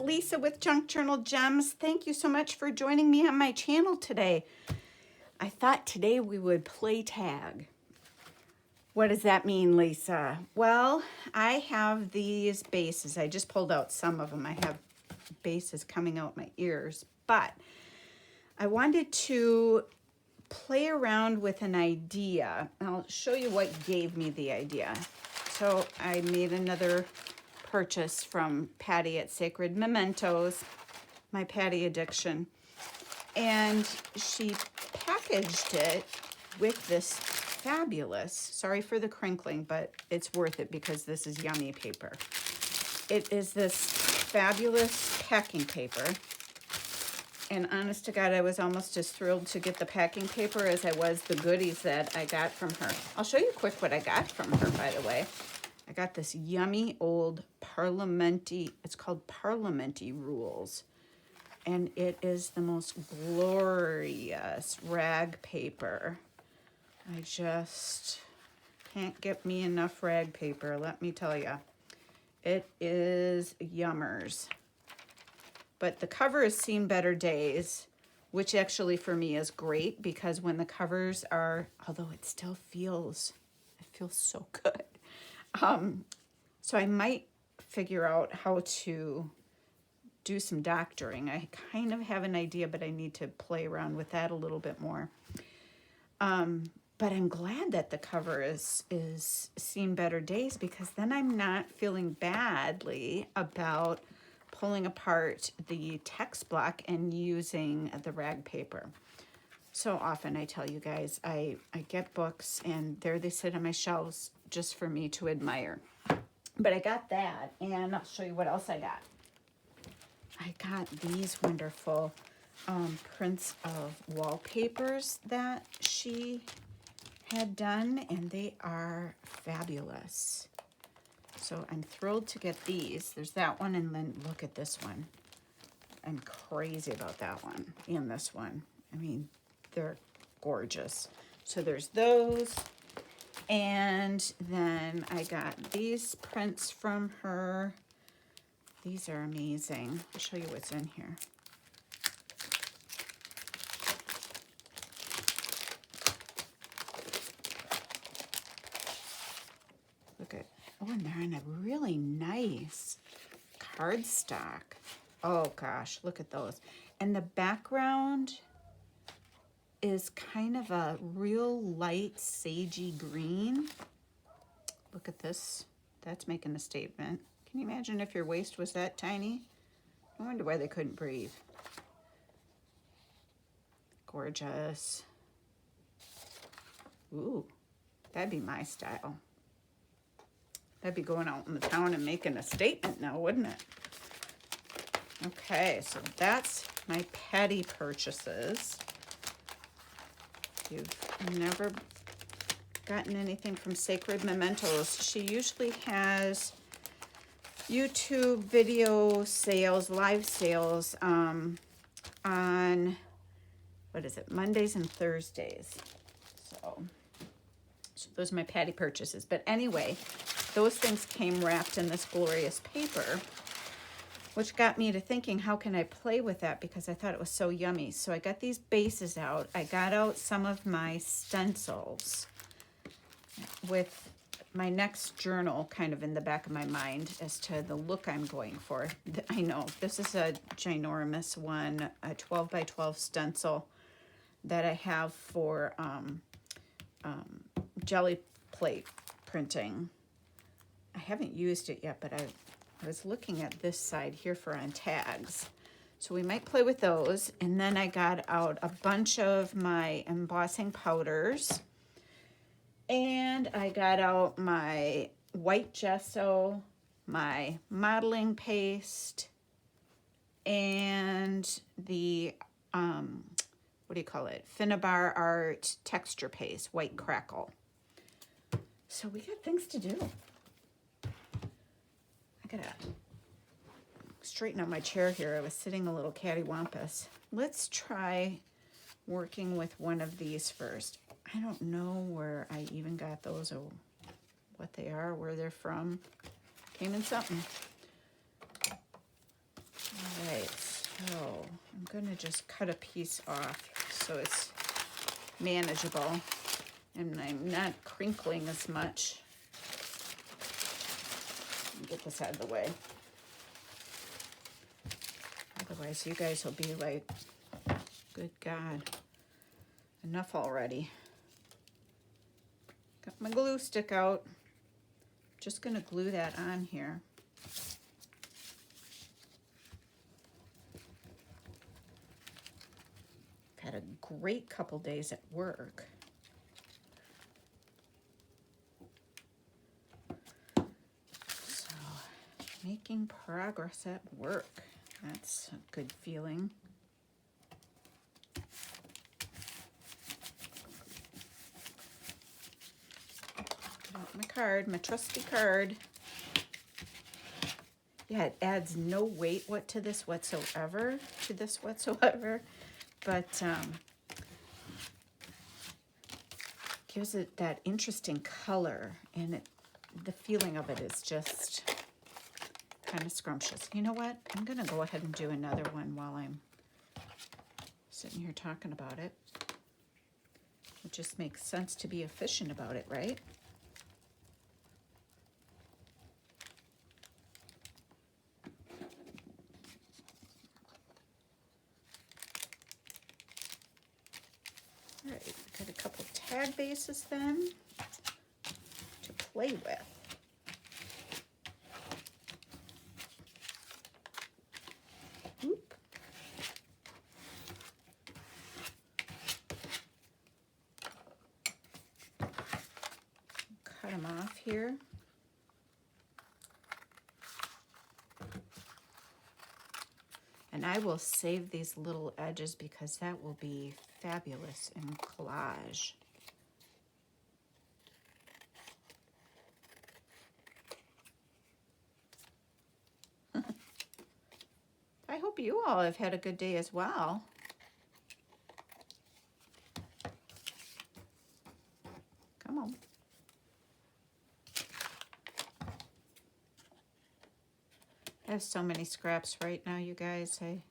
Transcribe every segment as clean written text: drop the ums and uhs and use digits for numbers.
Lisa with Junk Journal Gems. Thank you so much for joining me on my channel today. I thought today we would play tag. What does that mean, Lisa? Well, I have these bases. I just pulled out some of them. I have bases coming out my ears, but I wanted to play around with an idea. I'll show you what gave me the idea. So I made another purchase from Patty at Sacred Mementos, my Patty addiction, and she packaged it with this fabulous, sorry for the crinkling, but it's worth it because this is yummy paper. It is this fabulous packing paper, and honest to God, I was almost as thrilled to get the packing paper as I was the goodies that I got from her. I'll show you quick what I got from her, by the way. I got this yummy old it's called Parliamenty Rules. And it is the most glorious rag paper. I just can't get me enough rag paper, let me tell you. It is yummers. But the cover has seen better days, which actually for me is great because when the covers are, although it still feels, it feels so good. So I might figure out how to do some doctoring. I kind of have an idea, but I need to play around with that a little bit more. But I'm glad that the cover is seen better days because then I'm not feeling badly about pulling apart the text block and using the rag paper. So often I tell you guys, I get books and there they sit on my shelves just for me to admire. But I got that, and I'll show you what else I got. I got these wonderful prints of wallpapers that she had done, and they are fabulous. So I'm thrilled to get these. There's that one, and then look at this one. I'm crazy about that one and this one. I mean, they're gorgeous. So there's those. And then I got these prints from her. These are amazing. I'll show you what's in here. Look at, oh, and they're in a really nice cardstock. Oh gosh, look at those. And the background is kind of a real light sagey green. Look at this. That's making a statement. Can you imagine if your waist was that tiny? I wonder why they couldn't breathe. Gorgeous. Ooh, that'd be my style. That'd be going out in the town and making a statement now, wouldn't it? Okay, so that's my Patty purchases. You've never gotten anything from Sacred Mementos. She usually has YouTube video sales, live sales on, what is it, Mondays and Thursdays. So those are my Patty purchases. But anyway, those things came wrapped in this glorious paper, which got me to thinking, how can I play with that? Because I thought it was so yummy. So I got these bases out. I got out some of my stencils with my next journal kind of in the back of my mind as to the look I'm going for. I know, this is a ginormous one, a 12 by 12 stencil that I have for jelly plate printing. I haven't used it yet, but I was looking at this side here for on tags. So we might play with those. And then I got out a bunch of my embossing powders. And I got out my white gesso, my modeling paste, and the, what do you call it? Finnabar Art texture paste, white crackle. So we got things to do. I gotta straighten out my chair here. I was sitting a little cattywampus. Let's try working with one of these first. I don't know where I even got those or what they are, where they're from. Came in something. All right, so I'm gonna just cut a piece off so it's manageable and I'm not crinkling as much. Get this out of the way. Otherwise, you guys will be like, good God, enough already. Got my glue stick out. Just gonna glue that on here. I've had a great couple days at work. So, making progress at work. That's a good feeling. Get out my card, my trusty card. Yeah, it adds no weight to this whatsoever, but gives it that interesting color, and the feeling of it is just kind of scrumptious. You know what? I'm gonna go ahead and do another one while I'm sitting here talking about it. It just makes sense to be efficient about it, right? All right, got a couple tag bases then to play with. Oop. Cut them off here. And I will save these little edges because that will be fabulous in collage. I hope you all have had a good day as well. Come on. I have so many scraps right now, you guys. I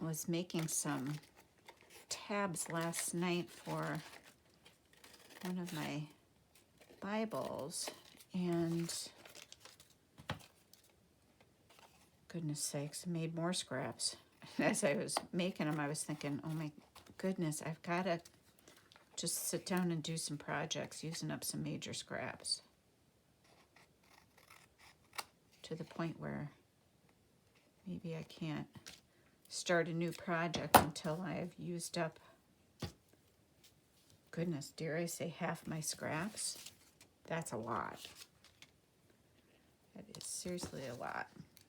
was making some tabs last night for one of my Bibles, and goodness sakes, I made more scraps. As I was making them, I was thinking, oh my goodness, I've got to just sit down and do some projects using up some major scraps. To the point where maybe I can't start a new project until I've used up, goodness, dare I say half my scraps? That's a lot. That is seriously a lot.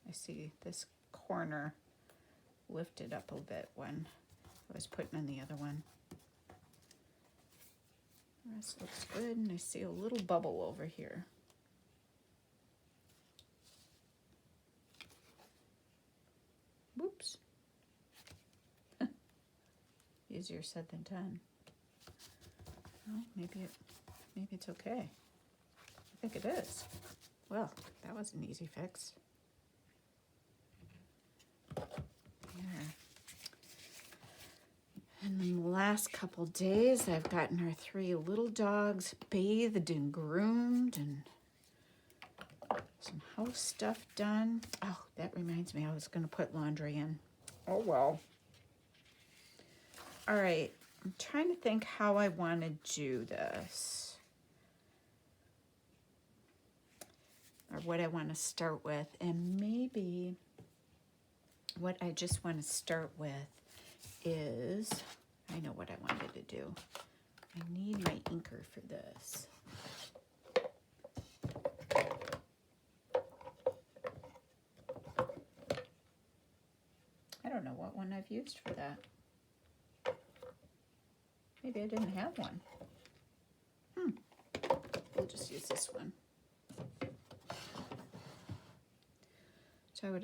I see this corner lifted up a bit when I was putting in the other one. The rest looks good, and I see a little bubble over here. Whoops. Easier said than done. Well, maybe it's okay. I think it is. Well, that was an easy fix. There. And in the last couple days, I've gotten our 3 little dogs bathed and groomed and some house stuff done. Oh, that reminds me, I was going to put laundry in. Oh, well. All right, I'm trying to think how I want to do this, or what I want to start with, and maybe what I just want to start with is, I know what I wanted to do. I need my inker for this. I don't know what one I've used for that. Maybe I didn't have one. We'll just use this one. So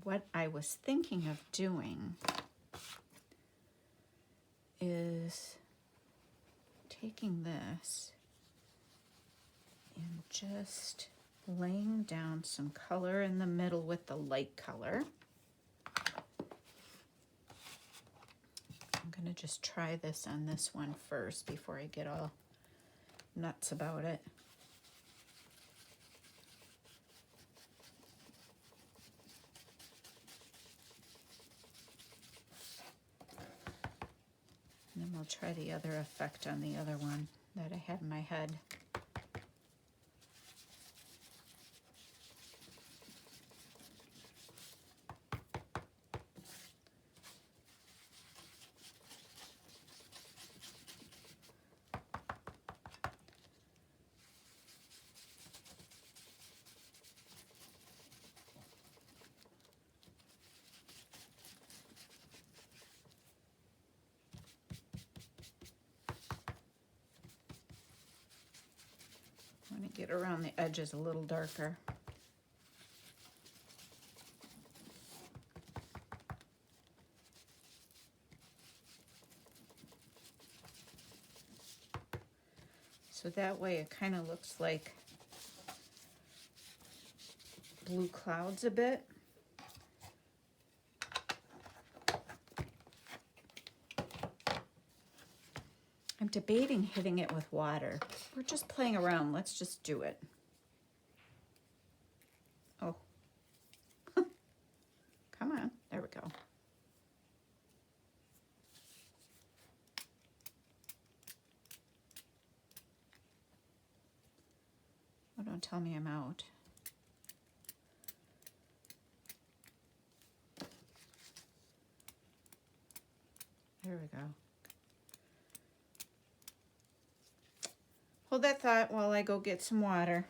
what I was thinking of doing is taking this and just laying down some color in the middle with the light color. I'm gonna just try this on this one first before I get all nuts about it. And then we'll try the other effect on the other one that I had in my head. I want to get around the edges a little darker. So that way it kind of looks like blue clouds a bit. I'm debating hitting it with water. We're just playing around. Let's just do it. Oh. Come on. There we go. Oh, don't tell me I'm out. There we go. Hold that thought while I go get some water.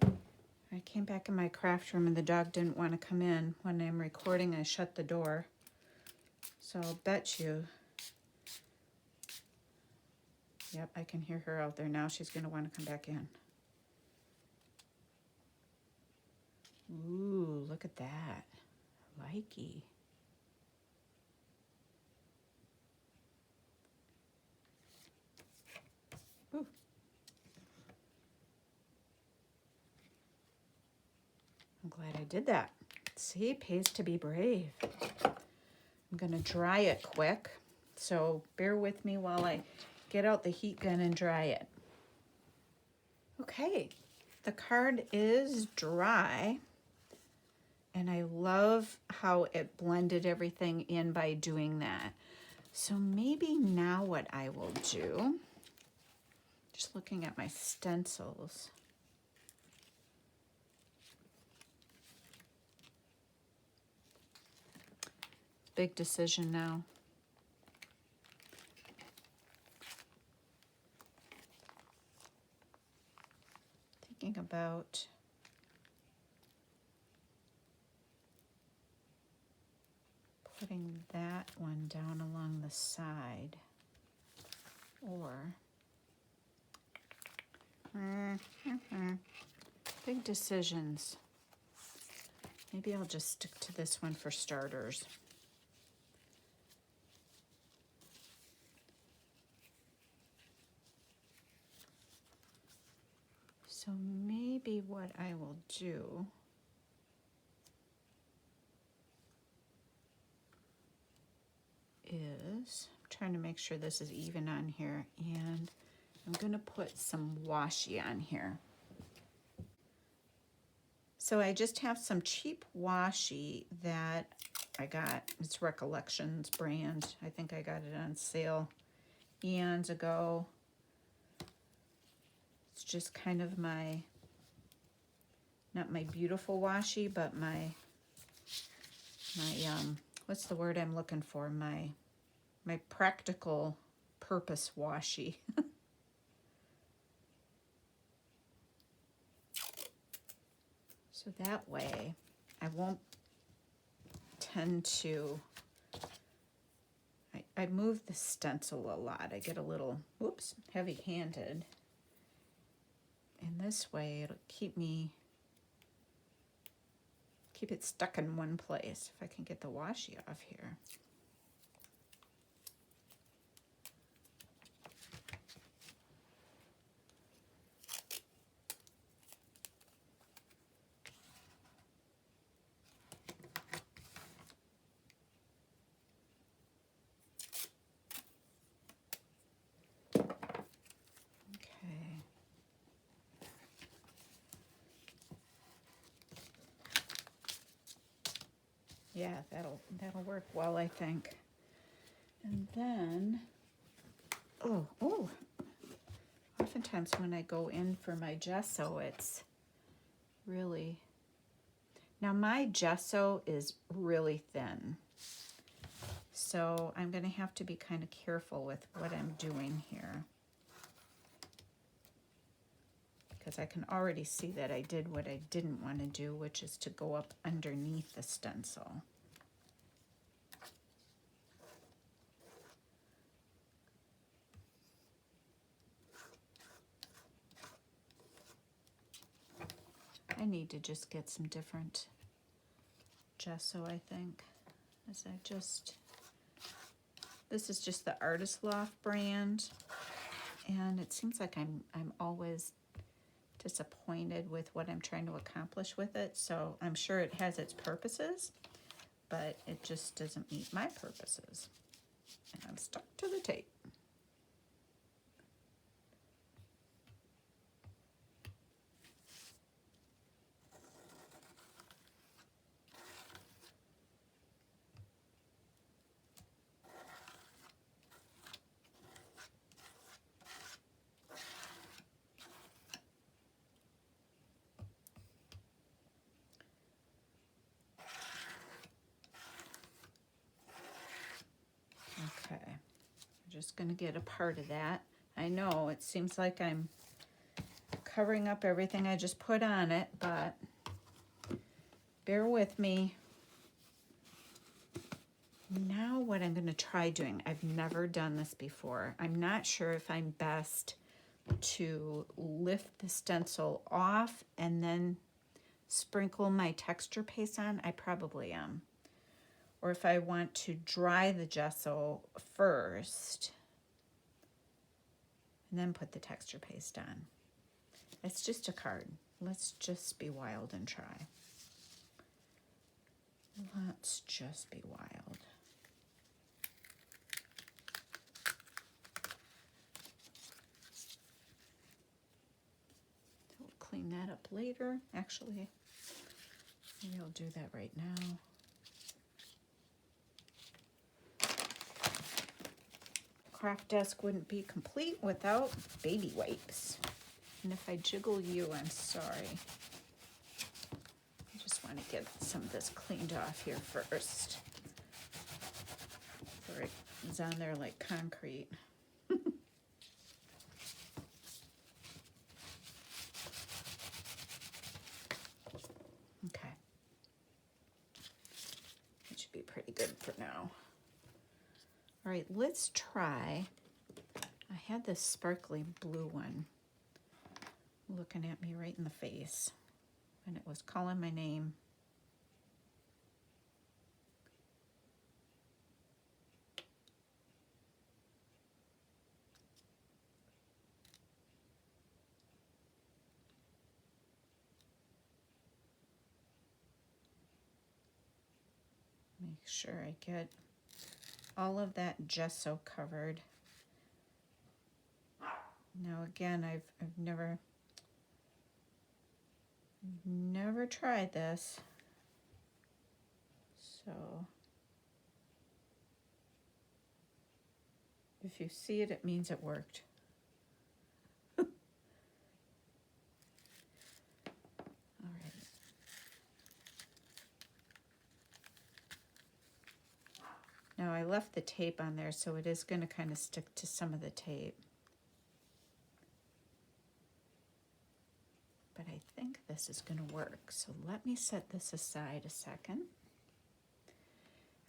I came back in my craft room and the dog didn't want to come in. When I'm recording, I shut the door. So I'll bet you. Yep, I can hear her out there now. She's going to want to come back in. Ooh, look at that. Likey. Ooh. I'm glad I did that. See, it pays to be brave. I'm going to dry it quick. So bear with me while I get out the heat gun and dry it. Okay, the card is dry. And I love how it blended everything in by doing that. So maybe now what I will do, just looking at my stencils. Big decision now. Thinking about putting that one down along the side, or big decisions. Maybe I'll just stick to this one for starters. So maybe what I will do is, I'm trying to make sure this is even on here, and I'm going to put some washi on here. So I just have some cheap washi that I got. It's Recollections brand. I think I got it on sale eons ago. It's just kind of my, not my beautiful washi, but my what's the word I'm looking for? My practical purpose washi. So that way I won't tend to, I move the stencil a lot. I get a little, whoops, heavy-handed. And this way it'll keep it stuck in one place. If I can get the washi off here. Yeah, that'll work well, I think. And then, oh, oftentimes when I go in for my gesso, it's really, now my gesso is really thin. So I'm going to have to be kind of careful with what I'm doing here. Because I can already see that I did what I didn't want to do, which is to go up underneath the stencil. I need to just get some different gesso, I think. This is just the Artist Loft brand, and it seems like I'm always disappointed with what I'm trying to accomplish with it. So I'm sure it has its purposes, but it just doesn't meet my purposes. And I'm stuck to the tape. Okay, I'm just going to get a part of that. I know it seems like I'm covering up everything I just put on it, but bear with me. Now what I'm going to try doing, I've never done this before. I'm not sure if I'm best to lift the stencil off and then sprinkle my texture paste on. I probably am. Or if I want to dry the gesso first and then put the texture paste on. It's just a card. Let's just be wild and try. Let's just be wild. We'll clean that up later. Actually, maybe I'll do that right now. Craft desk wouldn't be complete without baby wipes. And if I jiggle you, I'm sorry. I just want to get some of this cleaned off here first, before it is on there like concrete. Okay. That should be pretty good for now. All right, let's try. I had this sparkly blue one looking at me right in the face, and it was calling my name. Make sure I get all of that gesso covered. Now again, I've never tried this, so if you see it, it means it worked. All right. Now I left the tape on there, so it is going to kind of stick to some of the tape. But I think this is going to work. So let me set this aside a second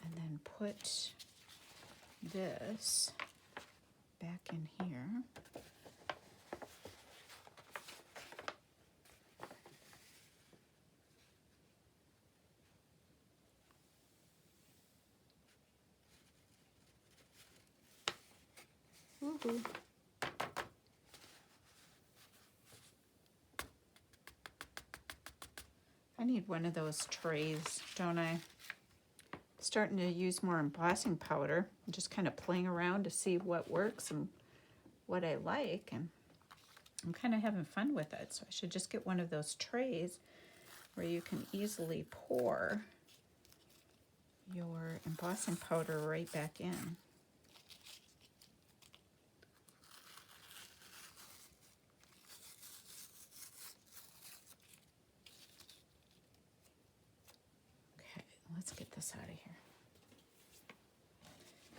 and then put this back in here. Woohoo. I need one of those trays, don't I? Starting to use more embossing powder. I'm just kind of playing around to see what works and what I like, and I'm kind of having fun with it. So I should just get one of those trays where you can easily pour your embossing powder right back in. Okay, let's get this out of here.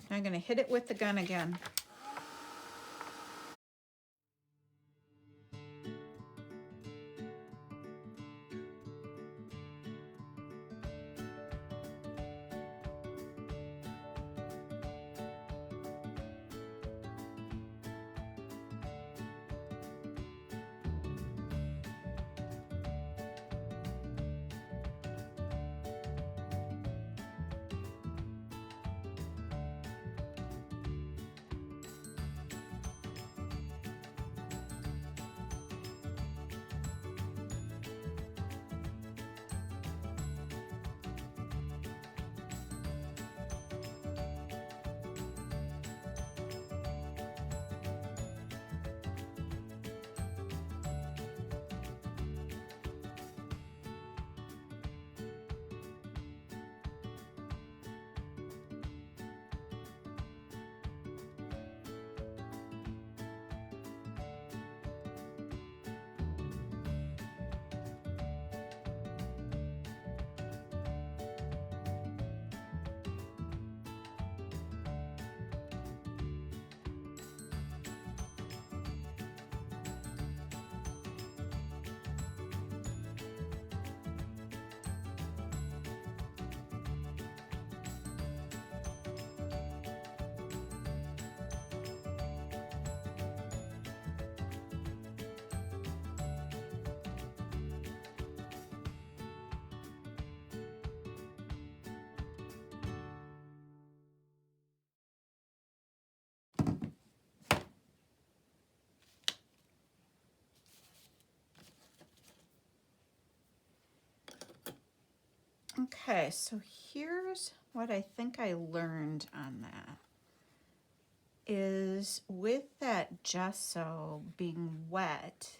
Now I'm going to hit it with the gun again. Okay, so here's what I think I learned on that. Is with that gesso being wet,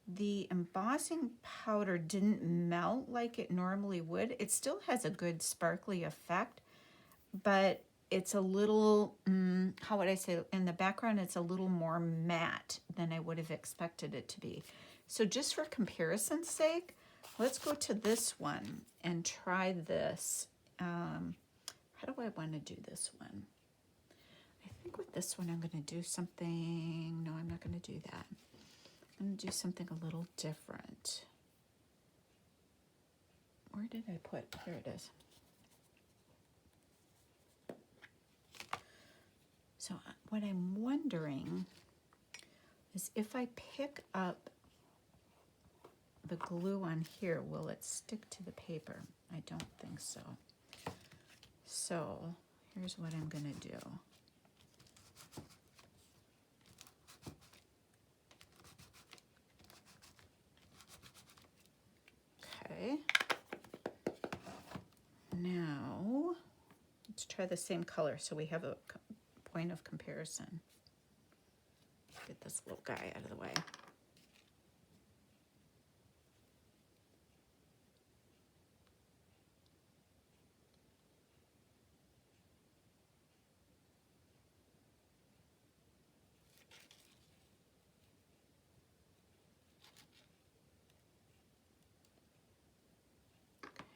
the embossing powder didn't melt like it normally would. It still has a good sparkly effect, but it's a little, how would I say, in the background, it's a little more matte than I would have expected it to be. So just for comparison's sake, let's go to this one and try this. How do I want to do this one? I think with this one, I'm going to do something. No, I'm not going to do that. I'm going to do something a little different. Where did I put? Here it is. So what I'm wondering is if I pick up the glue on here, will it stick to the paper? I don't think so. So here's what I'm going to do. Okay. Now let's try the same color so we have a point of comparison. Get this little guy out of the way.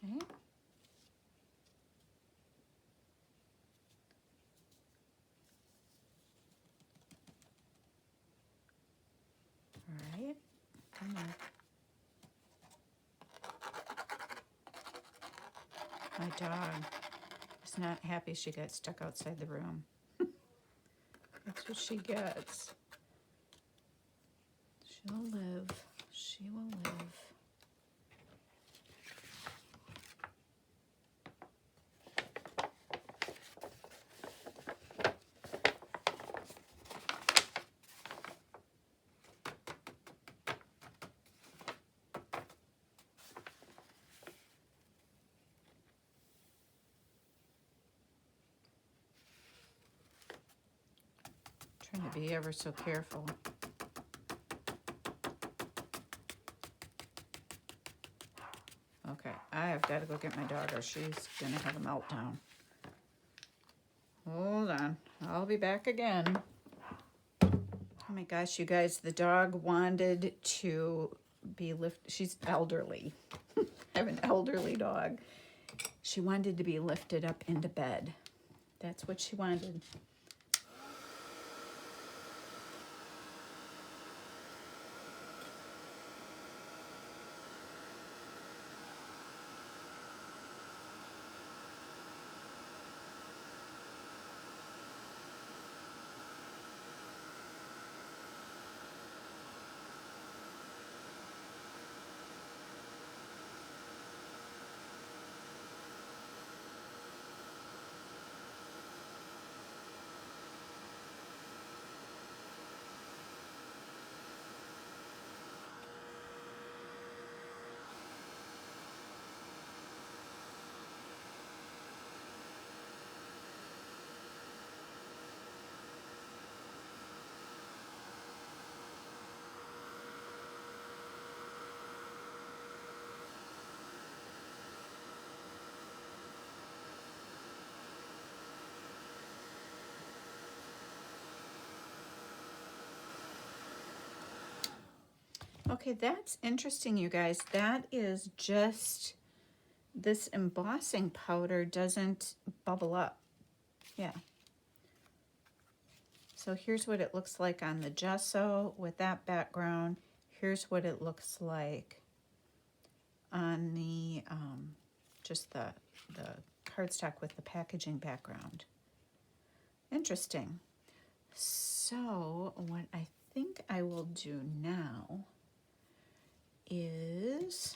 Okay. All right. Come on. My dog is not happy she got stuck outside the room. That's what she gets. She'll live. She will live. Trying to be ever so careful. Okay, I have got to go get my daughter. She's gonna have a meltdown. Hold on, I'll be back again. Oh my gosh, you guys, the dog wanted to be lifted. She's elderly. I have an elderly dog. She wanted to be lifted up into bed. That's what she wanted. Okay, that's interesting, you guys. That is just, this embossing powder doesn't bubble up. Yeah. So here's what it looks like on the gesso with that background. Here's what it looks like on the, just the cardstock with the packaging background. Interesting. So what I think I will do now is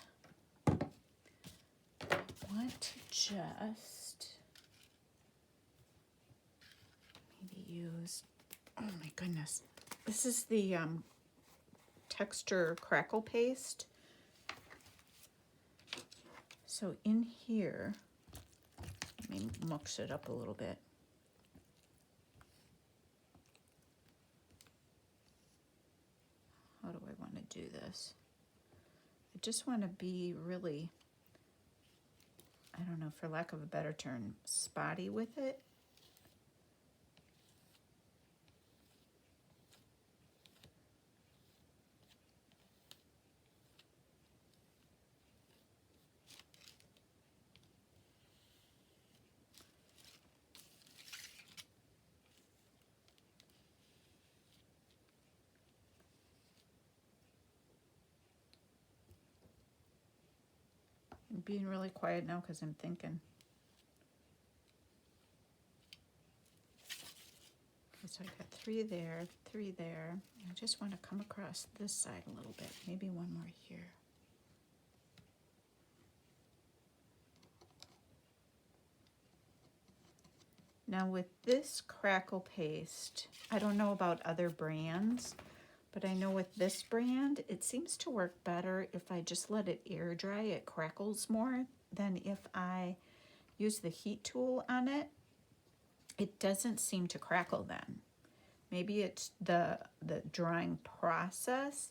I want to just maybe use, oh my goodness, this is the texture crackle paste. So in here, let me mix it up a little bit. How do I want to do this? I just want to be really, I don't know, for lack of a better term, spotty with it. I'm being really quiet now because I'm thinking. Okay, so I got 3 there, 3 there. I just want to come across this side a little bit, maybe one more here. Now with this crackle paste, I don't know about other brands, but I know with this brand, it seems to work better if I just let it air dry. It crackles more than if I use the heat tool on it. It doesn't seem to crackle then. Maybe it's the drying process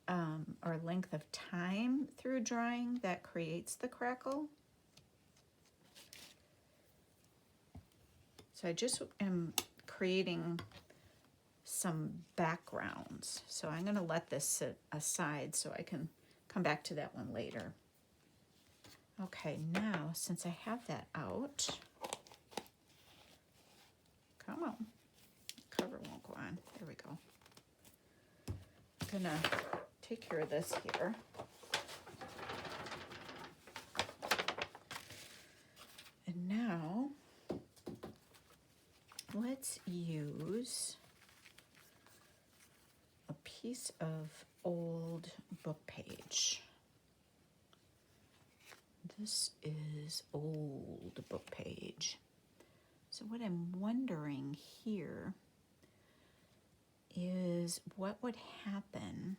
or length of time through drying that creates the crackle. So I just am creating some backgrounds. So I'm going to let this sit aside so I can come back to that one later. Okay, now since I have that out, come on, cover won't go on. There we go. I'm going to take care of this here. And now let's use a piece of old book page. This is old book page. So what I'm wondering here is what would happen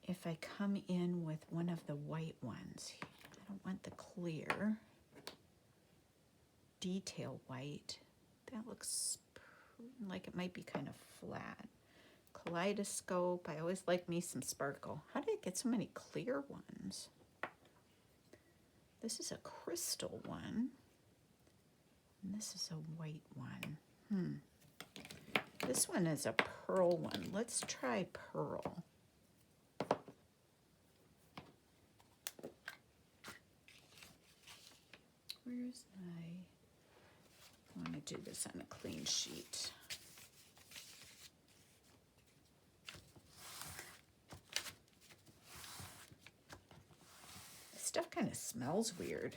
if I come in with one of the white ones. I don't want the clear detail white. That looks like it might be kind of flat. kaleidoscope. I always like me some sparkle. How did I get so many clear ones? This is a crystal one. And this is a white one. This one is a pearl one. Let's try pearl. Where's my... I want to do this on a clean sheet. This stuff kind of smells weird.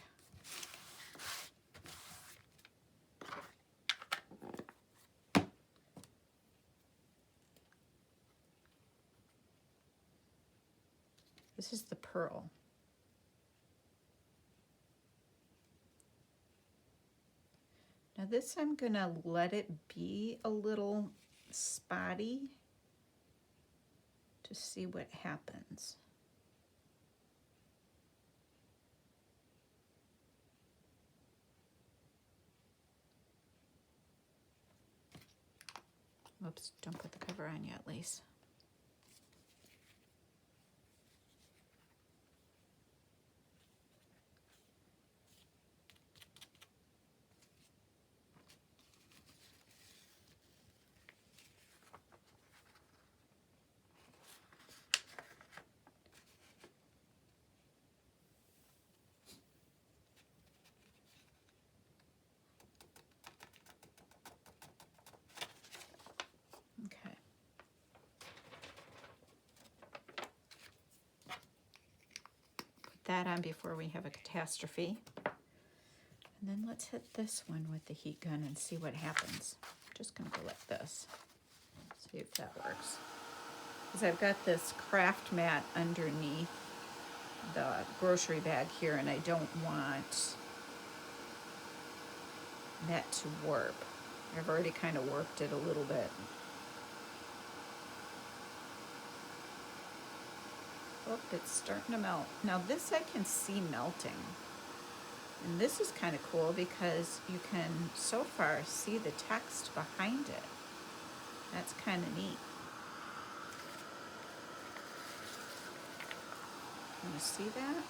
This is the pearl. Now this I'm gonna let it be a little spotty to see what happens. Oops, don't put the cover on yet, Lise. Okay. Put that on before we have a catastrophe. And then let's hit this one with the heat gun and see what happens. I'm just gonna go like this. See if that works. Because I've got this craft mat underneath the grocery bag here, and I don't want that to warp. I've already kind of warped it a little bit. Oh, it's starting to melt. Now this I can see melting. And this is kind of cool because you can so far see the text behind it. That's kind of neat. Can you see that?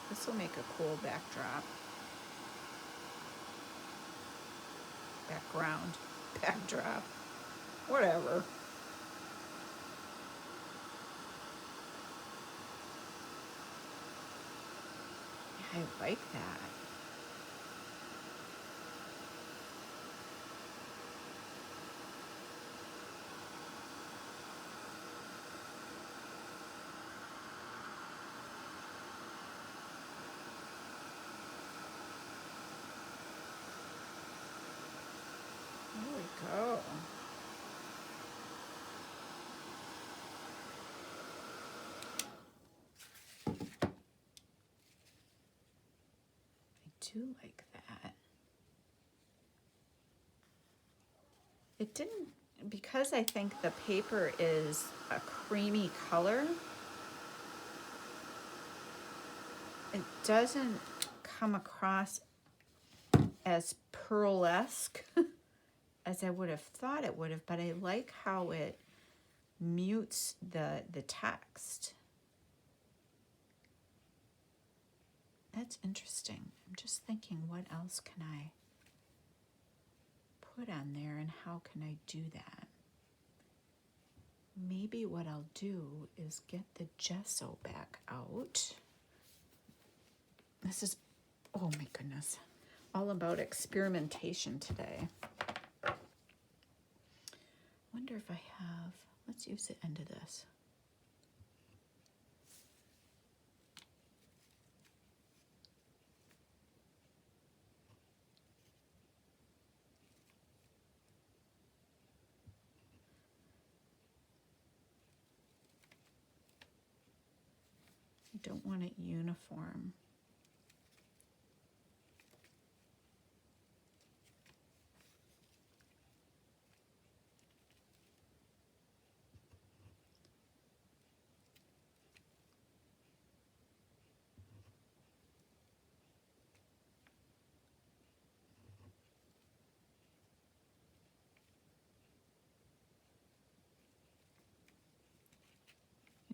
This will make a cool backdrop. Backdrop, whatever. I like that. There we go. I do like that. It didn't, because I think the paper is a creamy color, it doesn't come across as pearlesque as I would have thought it would have, but I like how it mutes the text. That's interesting. I'm just thinking, what else can I put on there and how can I do that? Maybe what I'll do is get the gesso back out. This is, oh my goodness, all about experimentation today. Wonder if I have, let's use the end of this. I don't want it uniform.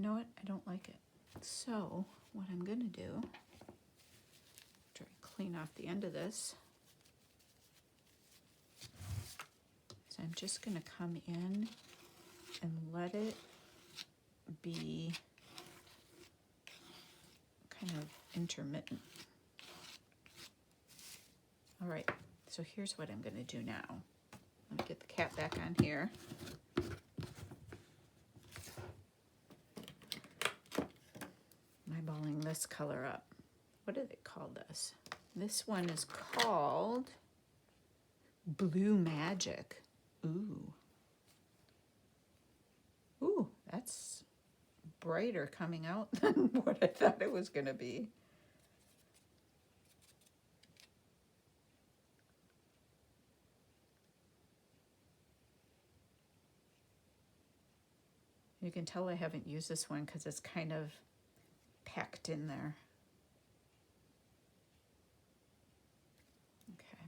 know what? I don't like it. So what I'm going to do, try to clean off the end of this. So I'm just going to come in and let it be kind of intermittent. All right, so here's what I'm going to do now. Let me get the cap back on here. I'm eyeballing this color up. What do they call this? This one is called Blue Magic. Ooh. Ooh, that's brighter coming out than what I thought it was going to be. You can tell I haven't used this one because it's kind of packed in there. Okay.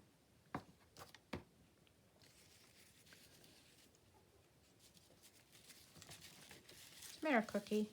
What's the matter, Cookie?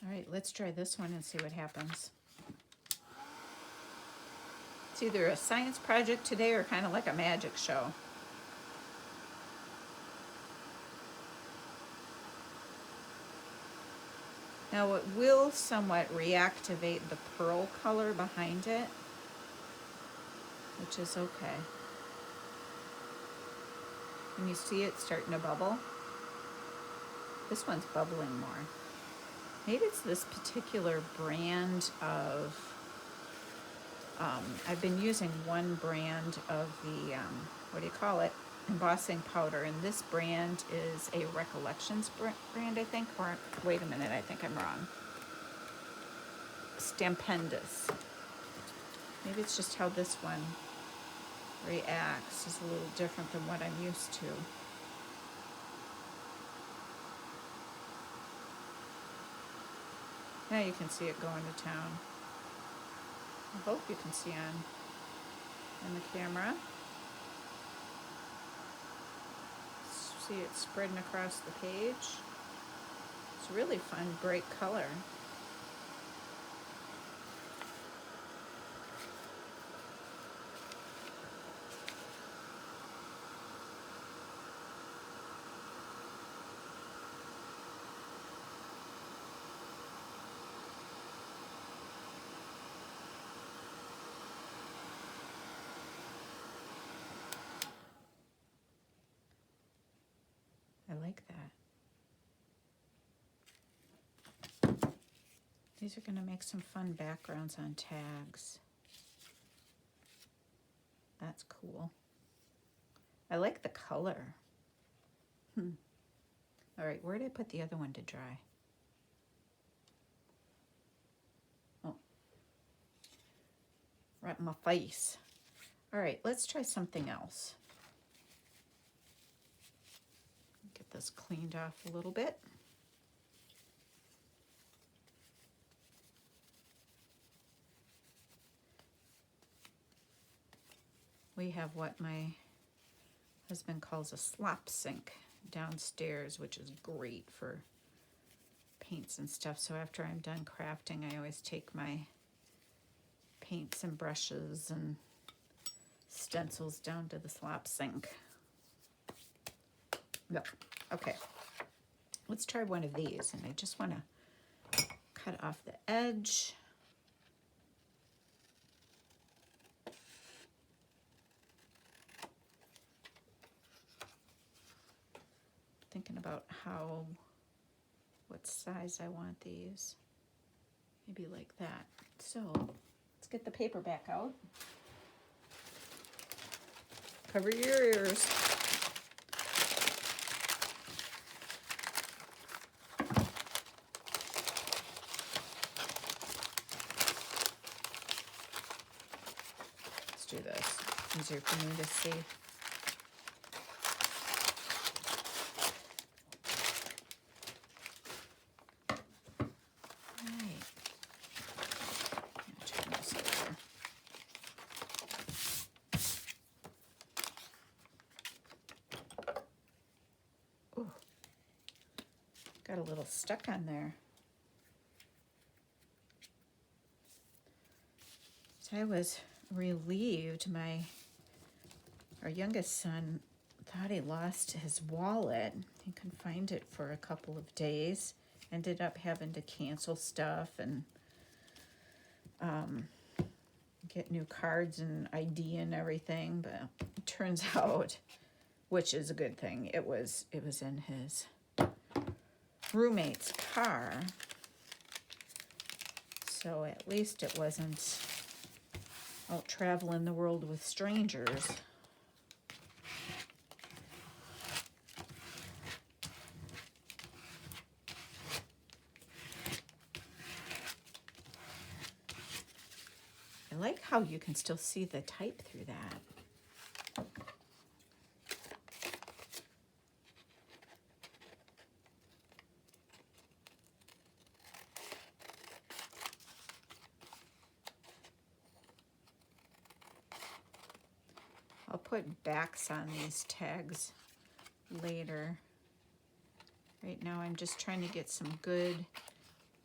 All right, let's try this one and see what happens. It's either a science project today or kind of like a magic show. Now it will somewhat reactivate the pearl color behind it, which is okay. Can you see it starting to bubble? This one's bubbling more. Maybe it's this particular brand of, I've been using one brand of the, what do you call it? Embossing powder, and this brand is a Recollections brand, I think, or wait a minute, I think I'm wrong. Stampendous. Maybe it's just how this one reacts is a little different than what I'm used to. Now you can see it going to town. I hope you can see in the camera. See it spreading across the page. It's a really fun, bright color. I like that. These are going to make some fun backgrounds on tags. That's cool. I like the color. All right, where did I put the other one to dry? Oh, right in my face. All right, let's try something else. Get this cleaned off a little bit. We have what my husband calls a slop sink downstairs, which is great for paints and stuff. So after I'm done crafting, I always take my paints and brushes and stencils down to the slop sink. Yep. Okay, let's try one of these, and I just want to cut off the edge. Thinking about what size I want these. Maybe like that. So get the paper back out. Cover your ears. Let's do this. Easier for me to see. Got a little stuck on there. So I was relieved. Our youngest son thought he lost his wallet. He couldn't find it for a couple of days. Ended up having to cancel stuff and get new cards and ID and everything. But it turns out, which is a good thing, it was in his roommate's car, so at least it wasn't out traveling the world with strangers. I like how you can still see the type through that. I'll put backs on these tags later. Right now I'm just trying to get some good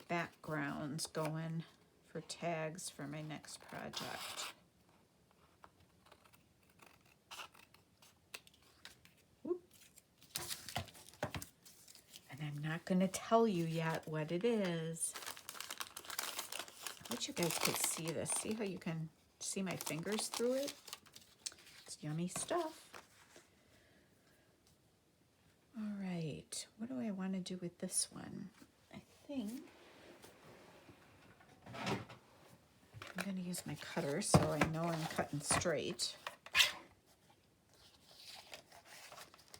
backgrounds going for tags for my next project. Whoop. And I'm not going to tell you yet what it is. I wish you guys could see this. See how you can see my fingers through it? Yummy stuff. All right, what do I want to do with this one? I think I'm going to use my cutter so I know I'm cutting straight.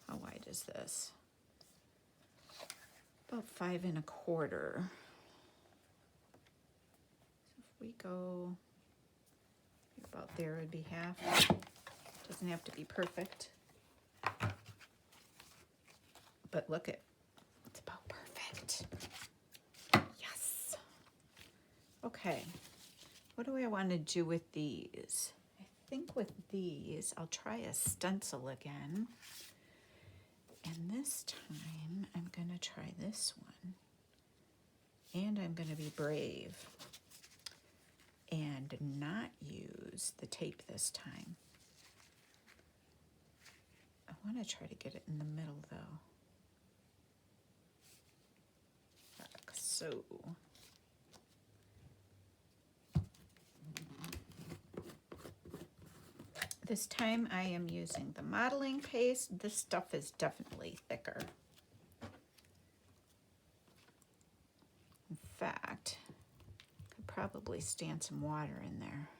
How wide is this? About 5 1/4. So if we go about there, would be half. Doesn't have to be perfect. But look at, it's about perfect. Yes. Okay. What do I want to do with these? I think with these, I'll try a stencil again. And this time, I'm going to try this one. And I'm going to be brave and not use the tape this time. I want to try to get it in the middle, though. Like so. This time I am using the modeling paste. This stuff is definitely thicker. In fact, I could probably stand some water in there.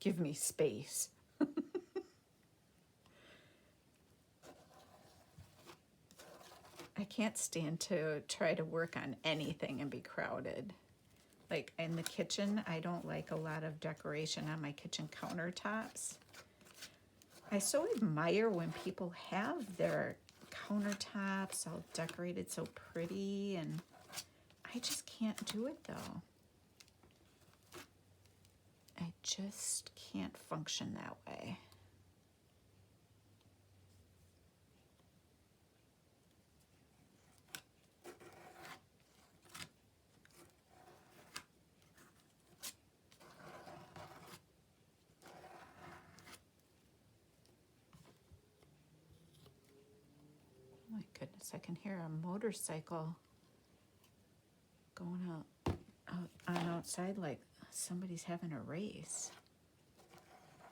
Give me space. I can't stand to try to work on anything and be crowded. Like in the kitchen, I don't like a lot of decoration on my kitchen countertops. I so admire when people have their countertops all decorated so pretty, and I just can't do it though. I just can't function that way. Oh my goodness, I can hear a motorcycle going out outside like somebody's having a race.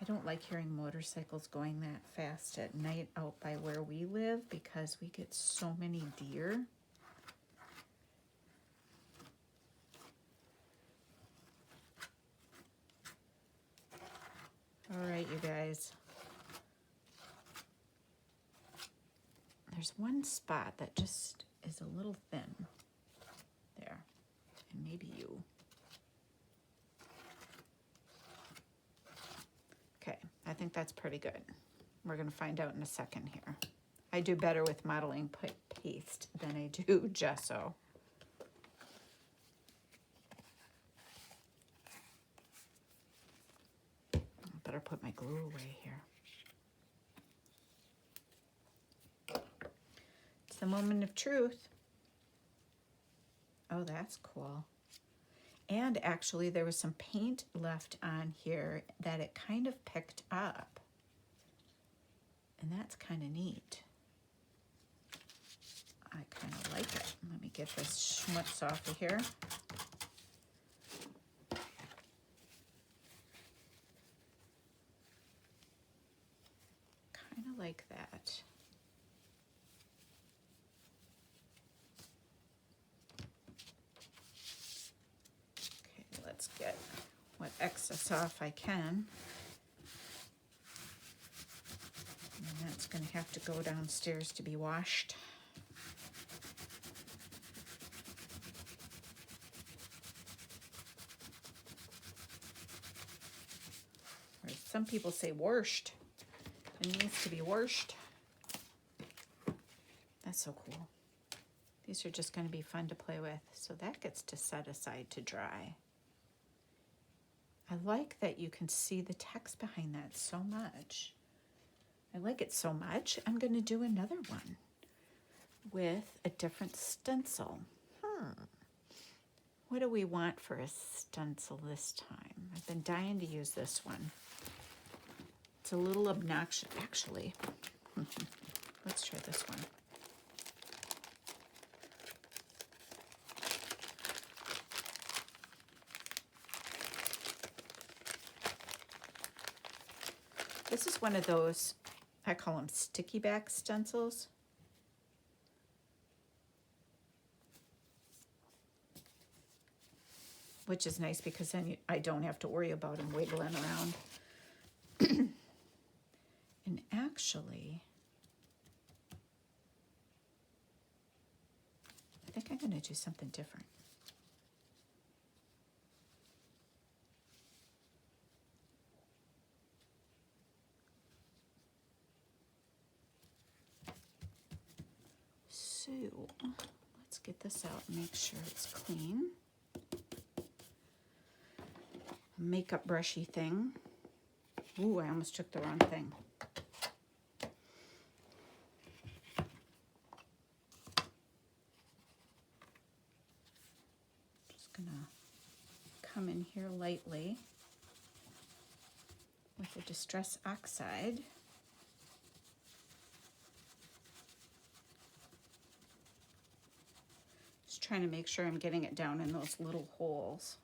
I don't like hearing motorcycles going that fast at night out by where we live because we get so many deer. guys. There's one spot that just is a little thin. There. And maybe you. Okay, I think that's pretty good. We're going to find out in a second here. I do better with modeling paste than I do gesso. I better put my glue away here. It's the moment of truth. Oh, that's cool. And actually there was some paint left on here that it kind of picked up. And that's kind of neat. I kind of like it. Let me get this schmutz off of here. Kind of like that. Okay, let's get what excess off I can. And that's going to have to go downstairs to be washed. Or some people say washed. It needs to be washed. That's so cool. These are just going to be fun to play with. So that gets to set aside to dry. I like that you can see the text behind that so much. I like it so much, I'm going to do another one with a different stencil. What do we want for a stencil this time? I've been dying to use this one. It's a little obnoxious, actually. Let's try this one. This is one of those, I call them sticky back stencils. Which is nice because then I don't have to worry about them wiggling around. And actually, I think I'm going to do something different. So let's get this out and make sure it's clean. Makeup brushy thing. Ooh, I almost took the wrong thing. Just gonna come in here lightly with the Distress Oxide. Just trying to make sure I'm getting it down in those little holes.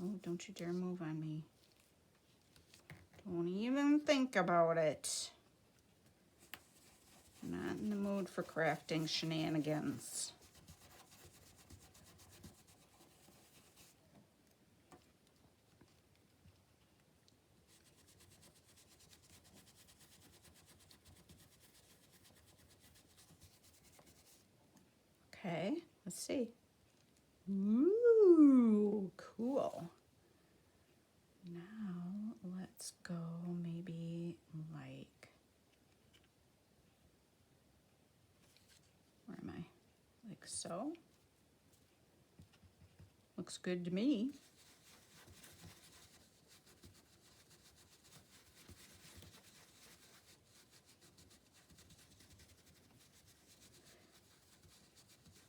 Oh, don't you dare move on me. Don't even think about it. I'm not in the mood for crafting shenanigans. Okay, let's see. Ooh, cool. Now let's go maybe like, where am I? Like so. Looks good to me.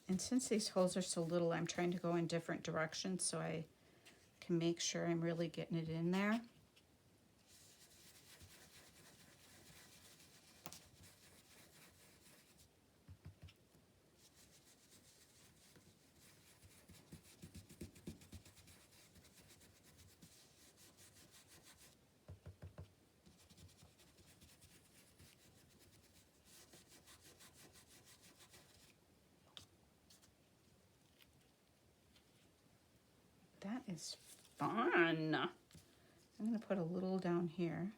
And since these holes are so little, I'm trying to go in different directions so I can make sure I'm really getting it in there. That is fun. I'm going to put a little down here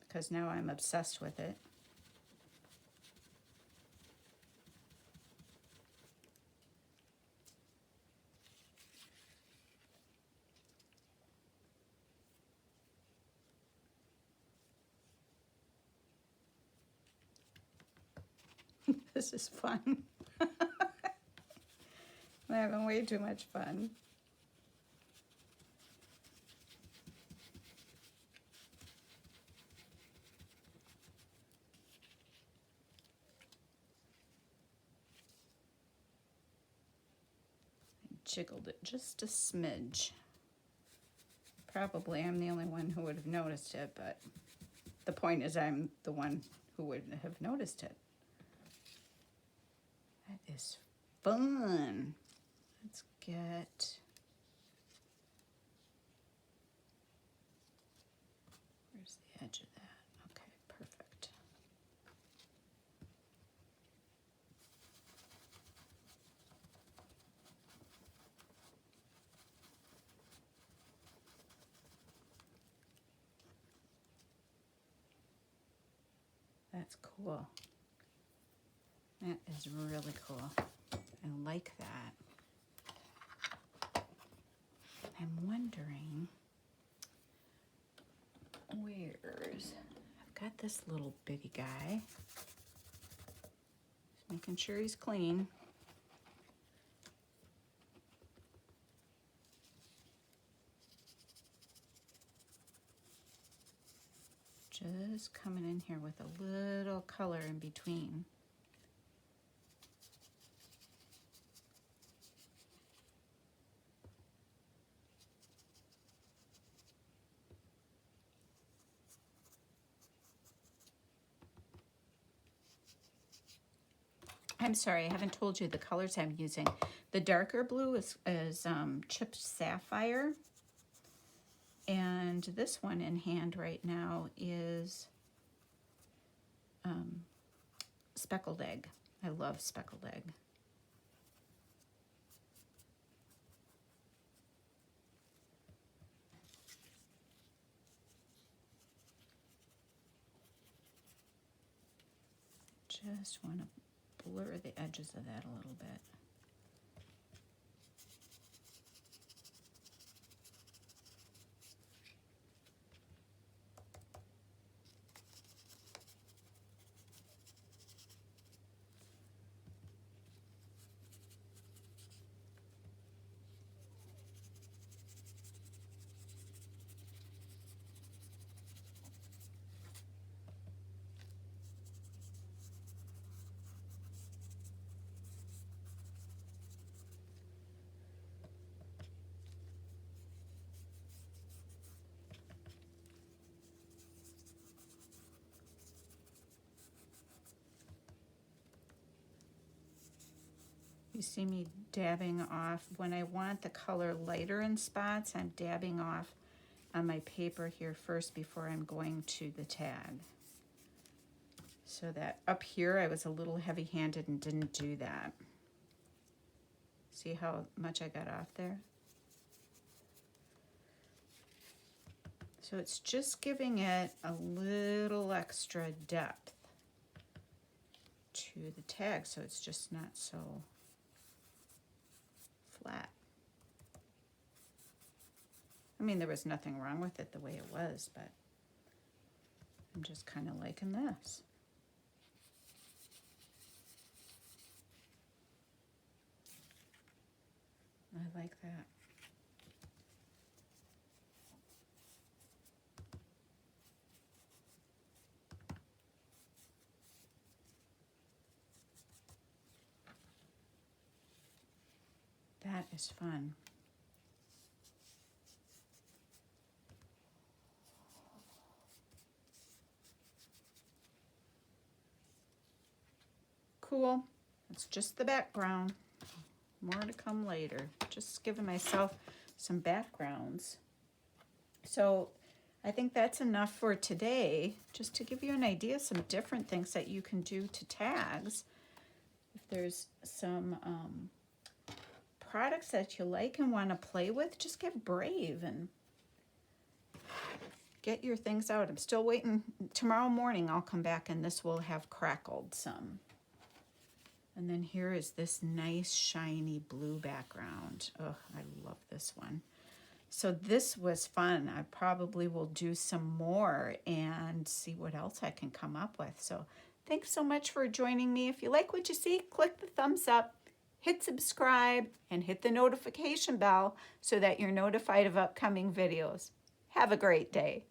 because now I'm obsessed with it. This is fun. I'm having way too much fun. Jiggled it just a smidge. Probably I'm the only one who would have noticed it, but the point is I'm the one who would have noticed it. That is fun. Let's get, where's the edge of that? Okay, perfect. That's cool. That is really cool. I like that. I'm wondering where's, I've got this little bitty guy. Just making sure he's clean. Just coming in here with a little color in between. I'm sorry, I haven't told you the colors I'm using. The darker blue is chipped sapphire. And this one in hand right now is speckled egg. I love speckled egg. Just want to blur the edges of that a little bit. You see me dabbing off. When I want the color lighter in spots, I'm dabbing off on my paper here first before I'm going to the tag. So that up here I was a little heavy-handed and didn't do that. See how much I got off there? So it's just giving it a little extra depth to the tag so it's just not so flat. I mean, there was nothing wrong with it the way it was, but I'm just kind of liking this. I like that. That is fun. Cool. It's just the background. More to come later. Just giving myself some backgrounds. So I think that's enough for today, just to give you an idea of some different things that you can do to tags. If there's some products that you like and want to play with, just get brave and get your things out. I'm still waiting. Tomorrow morning I'll come back and this will have crackled some. And then here is this nice shiny blue background. Oh, I love this one. So this was fun. I probably will do some more and see what else I can come up with. So thanks so much for joining me. If you like what you see, click the thumbs up, hit subscribe, and hit the notification bell so that you're notified of upcoming videos. Have a great day.